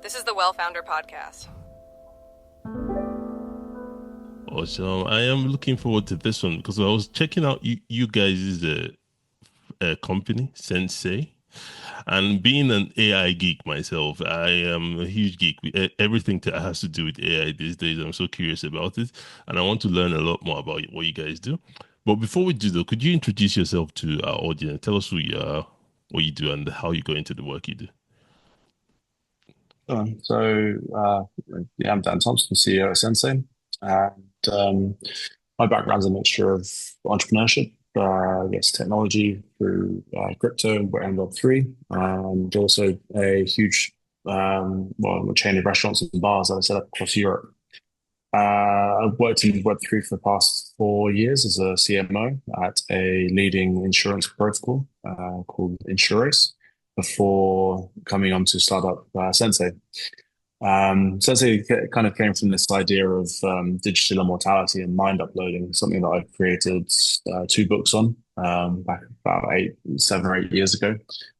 This is the WellFounder Podcast. Awesome. I am looking forward to this one because I was checking out you guys' company, Sensay. And being an AI geek myself, I am a huge geek with everything that has to do with AI these days. I'm so curious about it, and I want to learn a lot more about what you guys do. But before we do, though, could you introduce yourself to our audience? Tell us who you are, what you do, and how you go into the work you do. Yeah, I'm Dan Thomson, CEO of Sensay, and my background's a mixture of entrepreneurship, technology through crypto and Web3, and also a huge, a chain of restaurants and bars that I set up across Europe. I've worked in Web3 for the past 4 years as a CMO at a leading insurance protocol called Insurace before coming on to start up Sensay. Sensei kind of came from this idea of digital immortality and mind uploading, something that I've created two books on back about 7 or 8 years ago,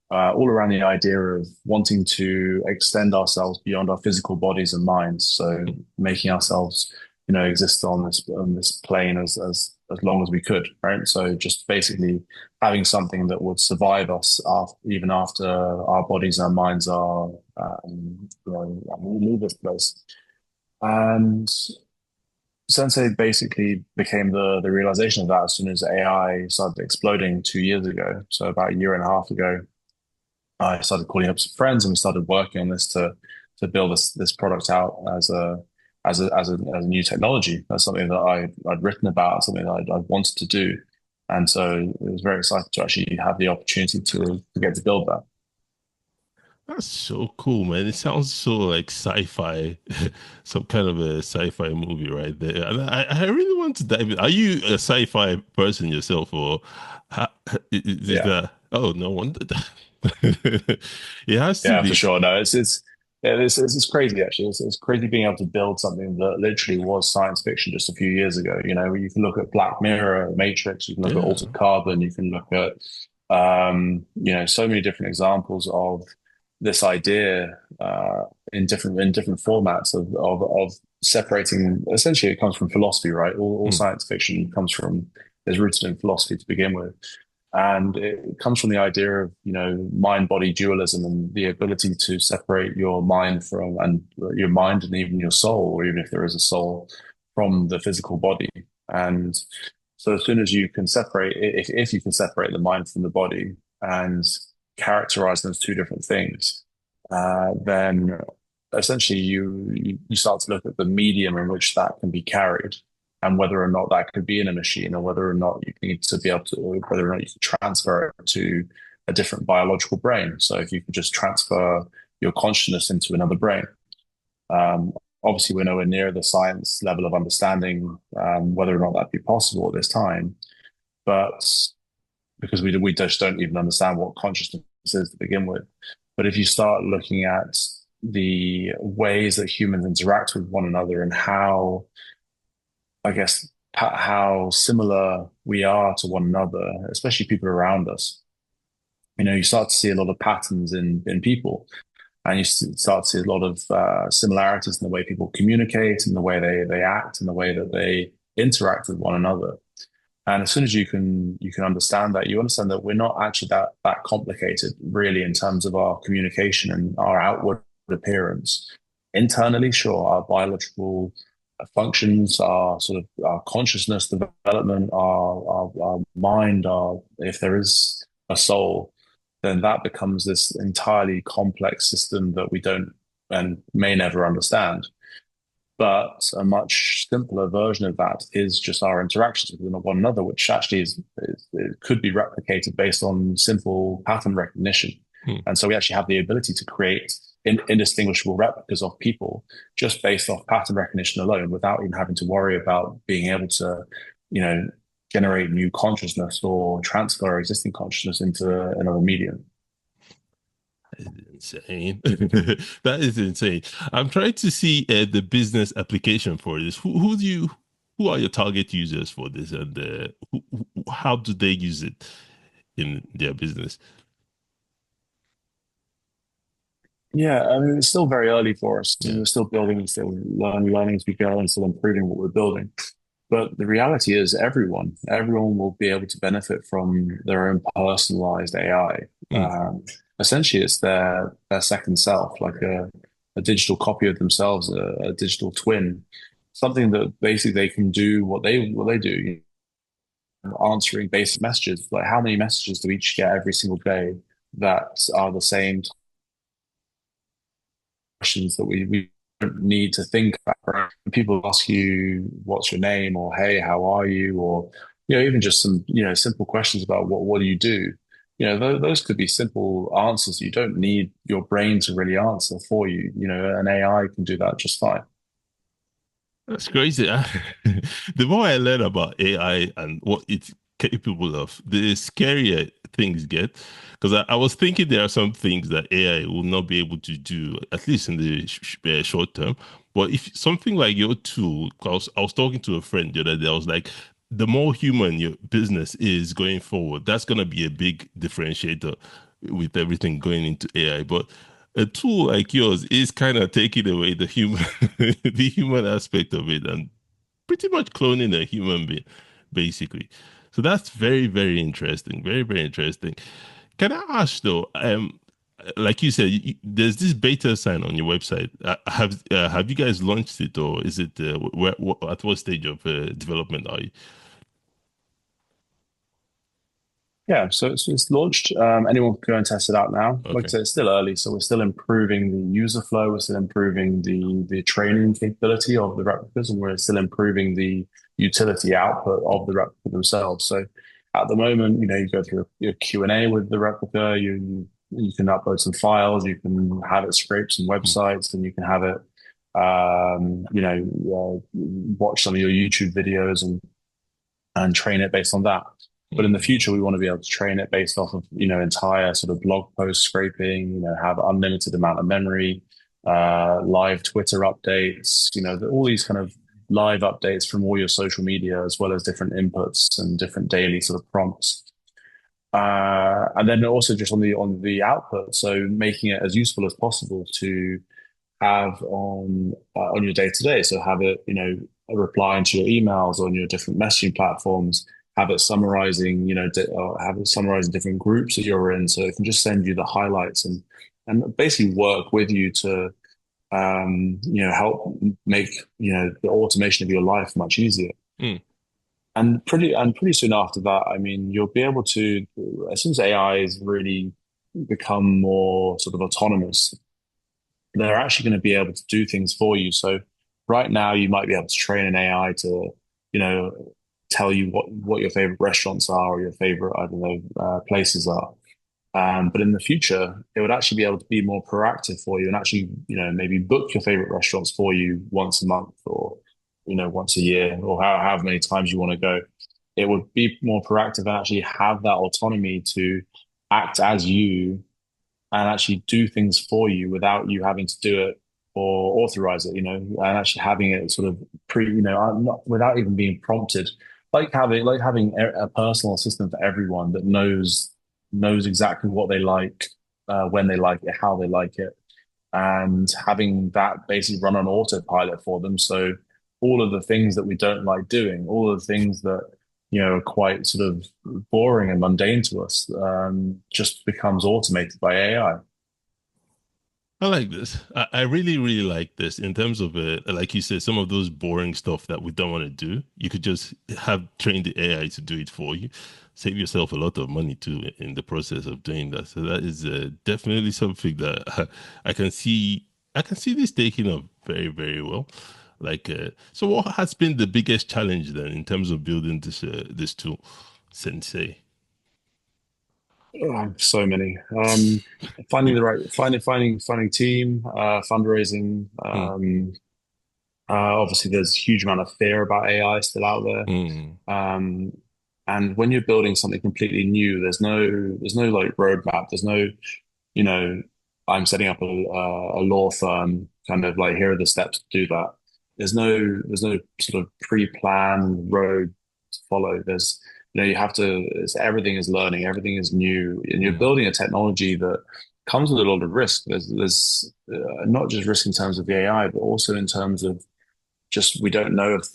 all around the idea of wanting to extend ourselves beyond our physical bodies and minds. So making ourselves, exist on this plane as long as we could, right? So just basically having something that would survive us even after our bodies and minds are, we leave this place. And Sensei basically became the realization of that as soon as AI started exploding 2 years ago. So about a year and a half ago, I started calling up some friends and we started working on this to build this product out as a new technology. That's something that I'd written about, something that I'd wanted to do. And so it was very exciting to actually have the opportunity to get to build that. That's so cool, man. It sounds so like sci-fi, some kind of a sci-fi movie right there. And I really want to dive in. Are you a sci-fi person yourself, or is Yeah. that? Oh, no wonder. It has to Yeah, for be. sure. No, it's crazy actually. It's crazy being able to build something that literally was science fiction just a few years ago. You can look at Black Mirror, Matrix, you can look at Yeah. Altered Carbon, you can look at so many different examples of this idea in different formats of separating. Essentially, it comes from philosophy, right? All Hmm. science fiction is rooted in philosophy to begin with. And it comes from the idea of, mind body dualism and the ability to separate your mind and even your soul, or even if there is a soul, from the physical body. And so as soon as you can separate, if you can separate the mind from the body and characterize them as two different things, then essentially you start to look at the medium in which that can be carried and whether or not that could be in a machine, or whether or not you need to be able to, or whether or not you can transfer it to a different biological brain. So if you could just transfer your consciousness into another brain. Obviously, we're nowhere near the science level of understanding whether or not that'd be possible at this time, but because we just don't even understand what consciousness is to begin with. But if you start looking at the ways that humans interact with one another and how, I guess, how similar we are to one another, especially people around us. You start to see a lot of patterns in people, and you start to see a lot of similarities in the way people communicate, in the way they act, in the way that they interact with one another. And as soon as you can understand that, you understand that we're not actually that complicated, really, in terms of our communication and our outward appearance. Internally, sure, our biological functions, our sort of our consciousness development, our mind, our if there is a soul, then that becomes this entirely complex system that we don't and may never understand. But a much simpler version of that is just our interactions with one another, which actually it could be replicated based on simple pattern recognition. Hmm. And so we actually have the ability to create indistinguishable replicas of people just based off pattern recognition alone, without even having to worry about being able to, you know, generate new consciousness or transfer existing consciousness into another medium. Insane. That is insane. I'm trying to see the business application for this. Who are your target users for this, and how do they use it in their business? Yeah, I mean, it's still very early for us. Yeah. We're still building, still learning as we go, and still improving what we're building. But the reality is, everyone will be able to benefit from their own personalized AI. Mm. Essentially, it's their second self, like a digital copy of themselves, a digital twin, something that basically they can do what they do, answering basic messages. Like, how many messages do we each get every single day that are the same questions that we don't need to think about. Right? People ask you, "What's your name?" or "Hey, how are you?" or even just some simple questions about what do you do. Those could be simple answers. You don't need your brain to really answer for you. An AI can do that just fine. That's crazy. The more I learn about AI and what it's capable of, the scarier things get. Because I was thinking there are some things that AI will not be able to do, at least in the short term. But if something like your tool, 'cause I was talking to a friend the other day, I was like, the more human your business is going forward, that's going to be a big differentiator with everything going into AI. But a tool like yours is kind of taking away the human the human aspect of it and pretty much cloning a human being basically. So that's very very interesting, very very interesting. Can I ask though, like you said, there's this beta sign on your website. Have you guys launched it, or is it at what stage of development are you? Yeah, so it's launched. Anyone can go and test it out now. Like I Okay. said, it's still early, so we're still improving the user flow. We're still improving the training capability of the replicas, and we're still improving the utility output of the replica themselves. So at the moment, you go through your Q&A with the replica. You can upload some files. You can have it scrape some Hmm. websites, and you can have it, watch some of your YouTube videos and train it based on that. But in the Hmm. future, we want to be able to train it based off of, entire sort of blog post scraping, have unlimited amount of memory, live Twitter updates, all these kind of live updates from all your social media, as well as different inputs and different daily sort of prompts. And then also just on the output, so making it as useful as possible to have on your day to day. So have it, replying to your emails on your different messaging platforms. Have it summarizing, have it summarizing different groups that you're in. So it can just send you the highlights and basically work with you to help make the automation of your life much easier. Hmm. And pretty soon after that, I mean, you'll be able to, as soon as AI is really become more sort of autonomous, they're actually going to be able to do things for you. So right now, you might be able to train an AI to, you know, tell you what your favorite restaurants are or your favorite, I don't know, places are. But in the future, it would actually be able to be more proactive for you and actually, maybe book your favorite restaurants for you once a month or, once a year or however many times you want to go. It would be more proactive and actually have that autonomy to act as you and actually do things for you without you having to do it or authorize it, and actually having it sort of not without even being prompted, like having a personal assistant for everyone that knows exactly what they like, when they like it, how they like it, and having that basically run on autopilot for them. So all of the things that we don't like doing, all of the things that are quite sort of boring and mundane to us, just becomes automated by AI. I like this. I really, really like this in terms of like you said, some of those boring stuff that we don't want to do. You could just have train the AI to do it for you, save yourself a lot of money too in the process of doing that. So that is definitely something that I can see. I can see this taking up very, very well. Like, so what has been the biggest challenge then in terms of building this tool, Sensei? Oh, so many. Finding team, fundraising. Mm, Obviously, there's a huge amount of fear about AI still out there. mm, Um, and when you're building something completely new, there's no like roadmap. There's no, you know, I'm setting up a law firm, kind of like here are the steps to do that. There's no sort of pre-planned road to follow. You have to. Everything is learning, everything is new, and you're mm, building a technology that comes with a lot of risk. There's not just risk in terms of the AI, but also in terms of just we don't know if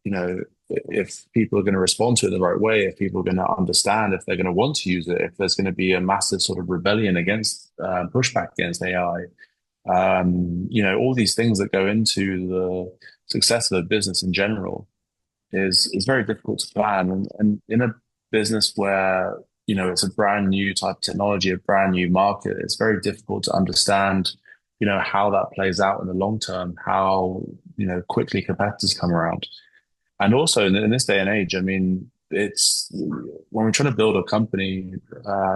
you know, if people are going to respond to it the right way, if people are going to understand, if they're going to want to use it, if there's going to be a massive sort of rebellion against pushback against AI. All these things that go into the success of a business in general is very difficult to plan. And in a business where, it's a brand new type of technology, a brand new market, it's very difficult to understand, how that plays out in the long term, how, quickly competitors come around. And also in this day and age, I mean, it's when we're trying to build a company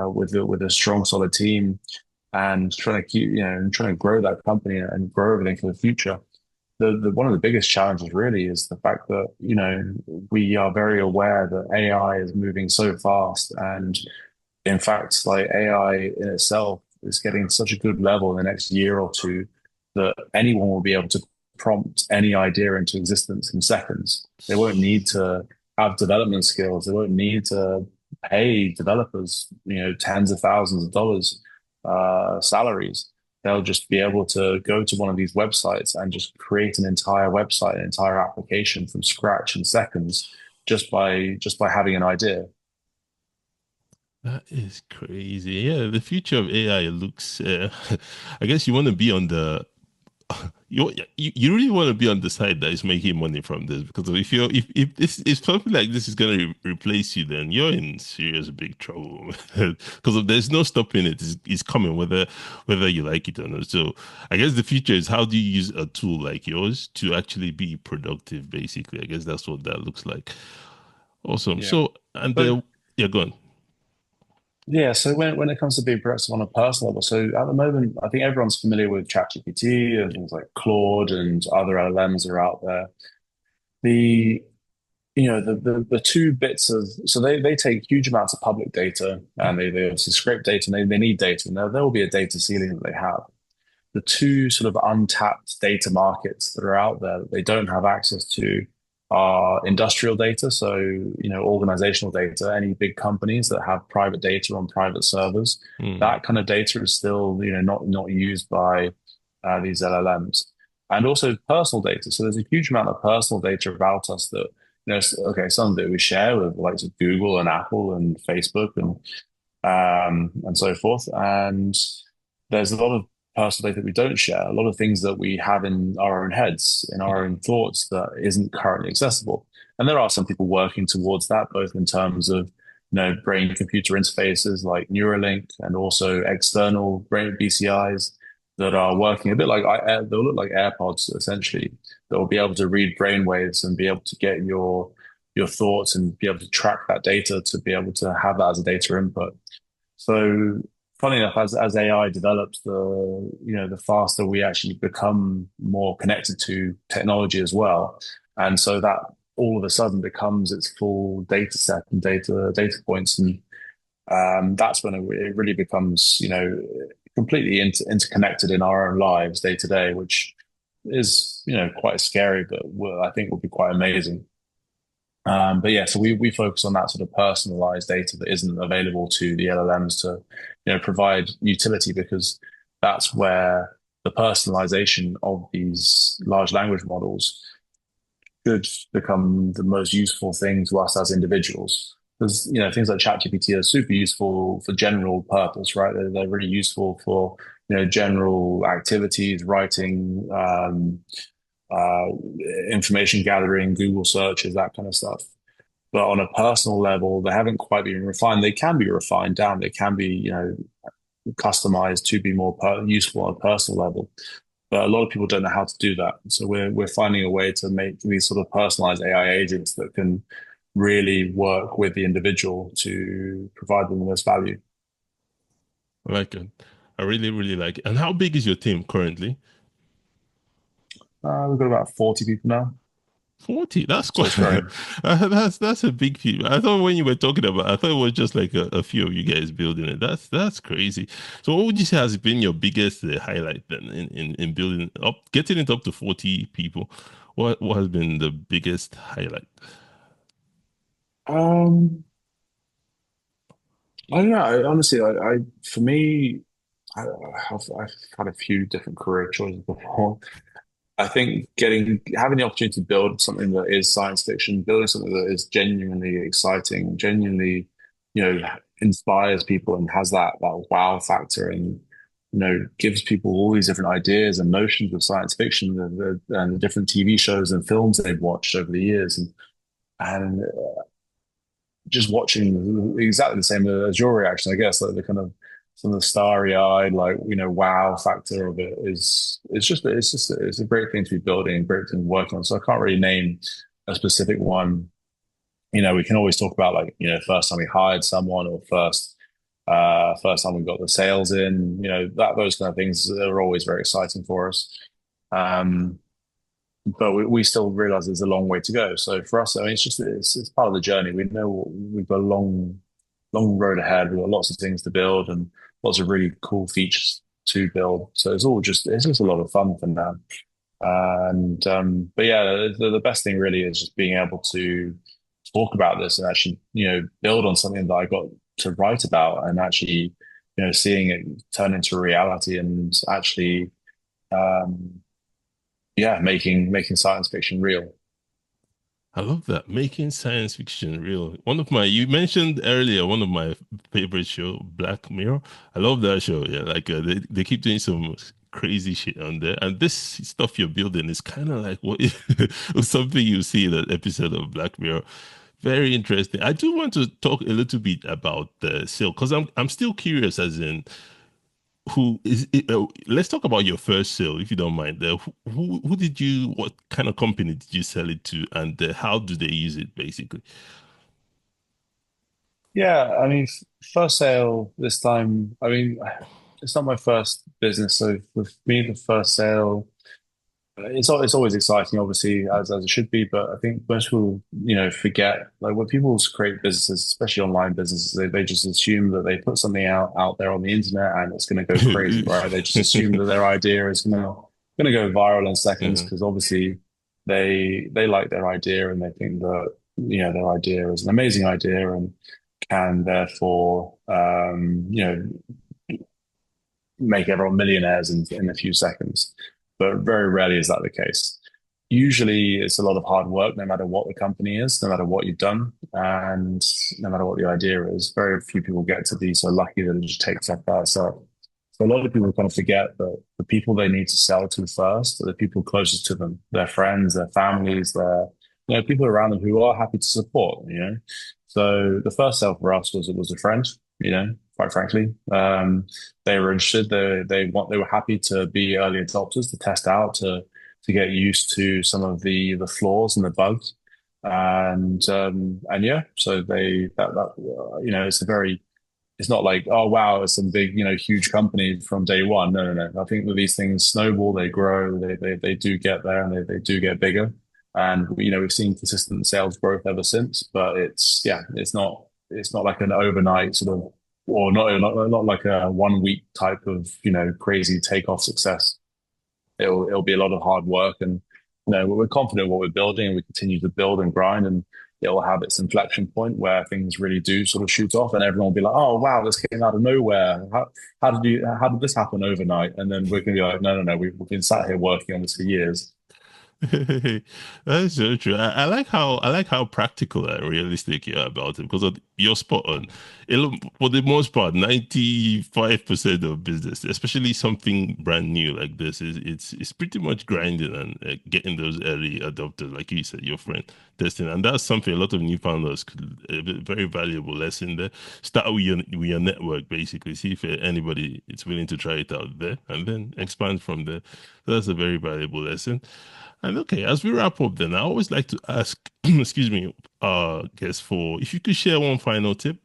with a strong, solid team and trying to keep, and trying to grow that company and grow everything for the future. The one of the biggest challenges really is the fact that, we are very aware that AI is moving so fast. And in fact, like AI in itself is getting such a good level in the next year or two that anyone will be able to prompt any idea into existence in seconds. They won't need to have development skills. They won't need to pay developers, tens of thousands of dollars salaries. They'll just be able to go to one of these websites and just create an entire website, an entire application from scratch in seconds, just by having an idea. That is crazy. Yeah, the future of AI looks. I guess you want to be on the you really want to be on the side that is making money from this, because if this if something like this is going to replace you, then you're in serious big trouble. Because there's no stopping it. It's coming whether you like it or not. So I guess the future is, how do you use a tool like yours to actually be productive? Basically, I guess that's what that looks like. Awesome. Yeah. So and But yeah, go on. yeah, so when it comes to being productive on a personal level, so at the moment, I think everyone's familiar with ChatGPT and things like Claude and other LLMs are out there. The the two bits of so they take huge amounts of public data and they obviously scrape data and they need data, and there will be a data ceiling that they have. The two sort of untapped data markets that are out there that they don't have access to are industrial data. So, organizational data, any big companies that have private data on private servers, Hmm. that kind of data is still, not used by these LLMs. And also personal data. So there's a huge amount of personal data about us that, okay, some that we share with like Google and Apple and Facebook and so forth. And there's a lot of personal data that we don't share, a lot of things that we have in our own heads, in our own thoughts that isn't currently accessible. And there are some people working towards that, both in terms of brain computer interfaces like Neuralink and also external brain BCIs that are working a bit like they'll look like AirPods essentially, that will be able to read brain waves and be able to get your thoughts and be able to track that data to be able to have that as a data input. So funny enough, as AI develops, the faster we actually become more connected to technology as well, and so that all of a sudden becomes its full data set and data points, and that's when it really becomes completely interconnected in our own lives day to day, which is quite scary, but I think will be quite amazing. But yeah, so we focus on that sort of personalized data that isn't available to the LLMs to, provide utility, because that's where the personalization of these large language models could become the most useful thing to us as individuals. Because things like ChatGPT are super useful for general purpose, right? They're really useful for general activities, writing, uh, information gathering, Google searches, that kind of stuff. But on a personal level, they haven't quite been refined. They can be refined down. They can be, customized to be more useful on a personal level. But a lot of people don't know how to do that. So we're finding a way to make these sort of personalized AI agents that can really work with the individual to provide them the most value. I like it. I really, really like it. And how big is your team currently? We've got about 40 people now, 40. That's so quite it's growing. that's a big feat. I thought when you were talking about, I thought it was just like a few of you guys building it. That's crazy. So what would you say has been your biggest highlight then in building up, getting it up to 40 people? What has been the biggest highlight? Um, I don't know. Honestly, I for me. I've had a few different career choices before. I think having the opportunity to build something that is science fiction, building something that is genuinely exciting, genuinely, inspires people and has that wow factor, and gives people all these different ideas and notions of science fiction, and the different TV shows and films they've watched over the years, and just watching exactly the same as your reaction, I guess, like the kind of some of the starry-eyed, like wow factor of it is it's a great thing to be building, great thing to work on. So I can't really name a specific one. We can always talk about like first time we hired someone, or first time we got the sales in. That those kind of things are always very exciting for us. Um, but we still realize there's a long way to go. So for us, I mean, it's part of the journey. We know we've got a long road ahead. We've got lots of things to build and lots of really cool features to build. So it's just a lot of fun for now. And but yeah, the best thing really is just being able to talk about this and actually build on something that I got to write about, and actually seeing it turn into reality, and actually um, yeah, making science fiction real. I love that. Making science fiction real. You mentioned earlier, one of my favorite show, Black Mirror. I love that show. Yeah, like they keep doing some crazy shit on there. And this stuff you're building is kind of like what something you see in an episode of Black Mirror. Very interesting. I do want to talk a little bit about the sale, because I'm still curious, as in who is it, let's talk about your first sale, if you don't mind. Who did you, what kind of company did you sell it to, and how do they use it, basically? Yeah, I mean, first sale this time. I mean, it's not my first business, so with me, the first sale, it's always exciting, obviously, as it should be. But I think most people, forget, like when people create businesses, especially online businesses, they just assume that they put something out there on the internet and it's going to go crazy, right? They just assume that their idea is going to go viral in seconds, Uh-huh. because obviously they like their idea, and they think that their idea is an amazing idea and can therefore make everyone millionaires in a few seconds. But very rarely is that the case. Usually it's a lot of hard work, no matter what the company is, no matter what you've done, and no matter what the idea is. Very few people get to be so lucky that it just takes off by itself. So a lot of people kind of forget that the people they need to sell to first are the people closest to them, their friends, their families, their people around them who are happy to support. So the first sale for us was a friend, quite frankly. They were interested. They were happy to be early adopters, to test out, to get used to some of the flaws and the bugs. And yeah, so it's not like, oh wow, it's some big, huge company from day one. No, no, no. I think that these things snowball, they grow, they do get there, and they do get bigger. And we've seen consistent sales growth ever since. But it's not like an overnight sort of, or not like a 1 week type of crazy takeoff success. It'll be a lot of hard work, and we're confident in what we're building, and we continue to build and grind, and it will have its inflection point where things really do sort of shoot off, and everyone will be like, "Oh wow, this came out of nowhere. How did this happen overnight?" And then we're gonna be like, "No, no, no. We've been sat here working on this for years." That's so true. I like how practical and realistic you are about it, because you're spot on. For the most part, 95% of business, especially something brand new like this, it's pretty much grinding and getting those early adopters, like you said, your friend testing, and that's something a lot of new founders could a very valuable lesson there. Start with your network, basically. See if anybody is willing to try it out there, and then expand from there. That's a very valuable lesson. And okay, as we wrap up, then I always like to ask, excuse me, guess for if you could share one final tip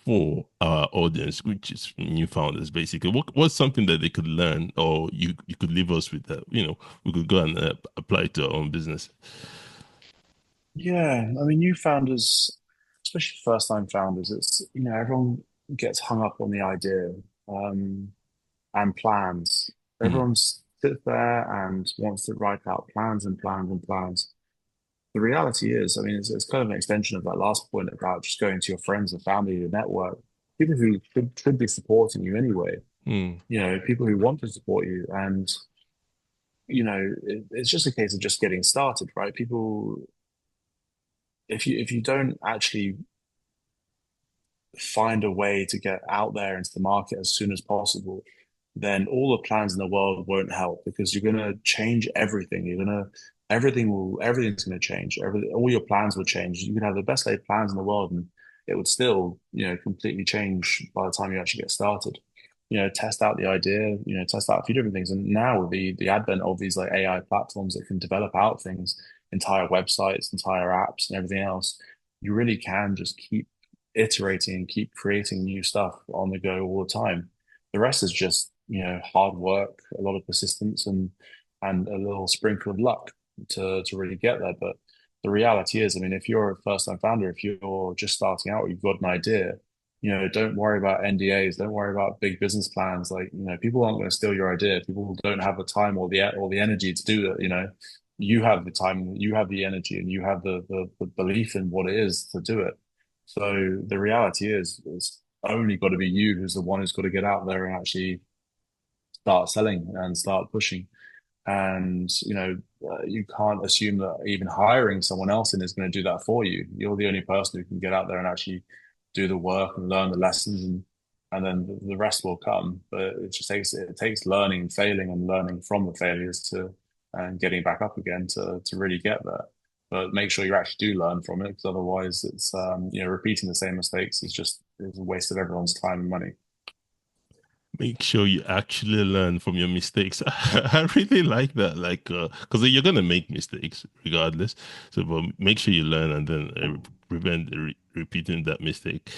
for our audience, which is new founders, basically. What's something that they could learn, or you could leave us with that, we could go and apply to our own business. Yeah, I mean, new founders, especially first-time founders, it's everyone gets hung up on the idea, um, and plans. Mhm. Everyone sits there and wants to write out plans and plans and plans. The reality is, I mean, it's kind of an extension of that last point about just going to your friends and family, your network, people who should be supporting you anyway. Mm. people who want to support you. And, it's just a case of just getting started, right? People, if you don't actually find a way to get out there into the market as soon as possible, then all the plans in the world won't help, because you're going to change everything. Everything's going to change. All your plans will change. You can have the best laid plans in the world, and it would still, completely change by the time you actually get started. Test out the idea, test out a few different things. And now with the advent of these like AI platforms that can develop out things, entire websites, entire apps, and everything else, you really can just keep iterating and keep creating new stuff on the go all the time. The rest is just, hard work, a lot of persistence, and a little sprinkle of luck to really get there. But the reality is, I mean, if you're a first-time founder, if you're just starting out, or you've got an idea, don't worry about NDAs, don't worry about big business plans. Like, people aren't going to steal your idea. People don't have the time or the energy to do that. You have the time, you have the energy, and you have the belief in what it is to do it. So the reality is, it's only got to be you who's the one who's got to get out there and actually start selling and start pushing. And, you can't assume that even hiring someone else in is going to do that for you. You're the only person who can get out there and actually do the work and learn the lessons, and then the rest will come. But it takes learning, failing, and learning from the failures and getting back up again to really get there. But make sure you actually do learn from it, because otherwise it's repeating the same mistakes is a waste of everyone's time and money. Make sure you actually learn from your mistakes. I really like that, like, because you're gonna make mistakes regardless. So, but make sure you learn, and then prevent repeating that mistake.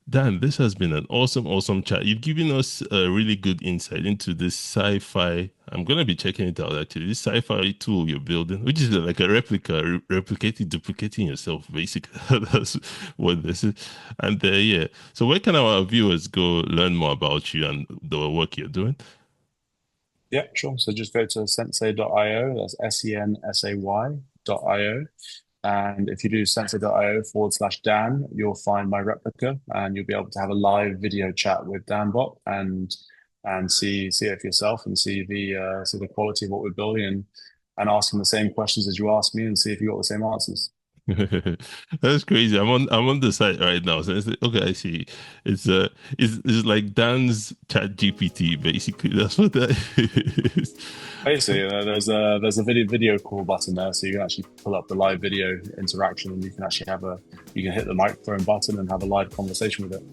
Dan, this has been an awesome chat. You've given us a really good insight into this sci-fi. I'm going to be checking it out, actually. This sci-fi tool you're building, which is like a replica, replicating, duplicating yourself, basically. That's what this is. And yeah, so where can our viewers go learn more about you and the work you're doing? Yeah, sure. So just go to sensay.io. That's sensay.io. And if you do sensay.io/Dan, you'll find my replica, and you'll be able to have a live video chat with Danbot and see it for yourself, and see the quality of what we're building, and ask him the same questions as you ask me, and see if you got the same answers. That's crazy. I'm on the site right now. So it's like, okay, I see. It's like Dan's chat GPT, basically. That's what that is. Basically, there's a video call button there, so you can actually pull up the live video interaction, and you can actually you can hit the microphone button and have a live conversation with it.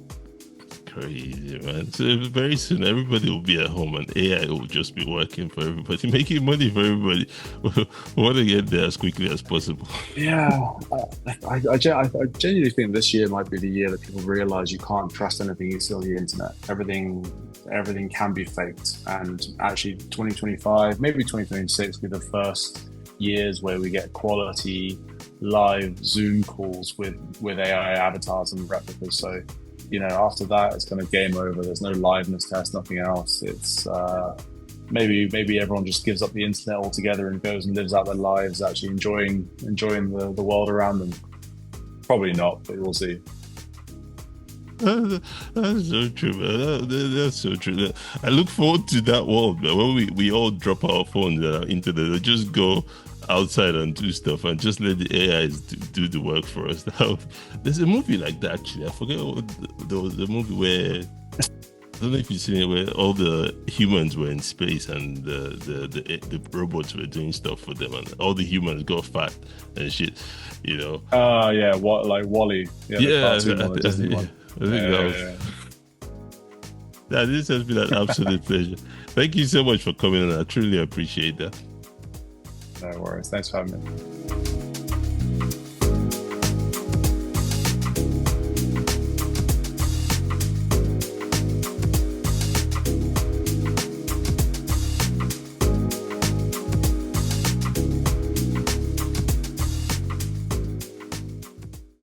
Crazy, man. So very soon everybody will be at home, and AI will just be working for everybody, making money for everybody. We want to get there as quickly as possible. Yeah, I genuinely think this year might be the year that people realize you can't trust anything you see on the internet. Everything can be faked, and actually 2025, maybe 2026 will be the first years where we get quality live Zoom calls with AI avatars and replicas. So, after that, it's kind of game over. There's no liveness test, nothing else. It's maybe everyone just gives up the internet altogether and goes and lives out their lives, actually enjoying the world around them. Probably not, but we'll see. That's so true, man. That's so true. I look forward to that world, man, when we all drop our phones into the just go outside and do stuff, and just let the AIs do the work for us. There's a movie like that, actually. I forget what the movie where, I don't know if you've seen it, where all the humans were in space and the robots were doing stuff for them, and all the humans got fat and shit, Yeah, what, like WALL-E? Yeah, I think that was. Yeah, this has been an absolute pleasure. Thank you so much for coming, and I truly appreciate that. No worries. Thanks for having me.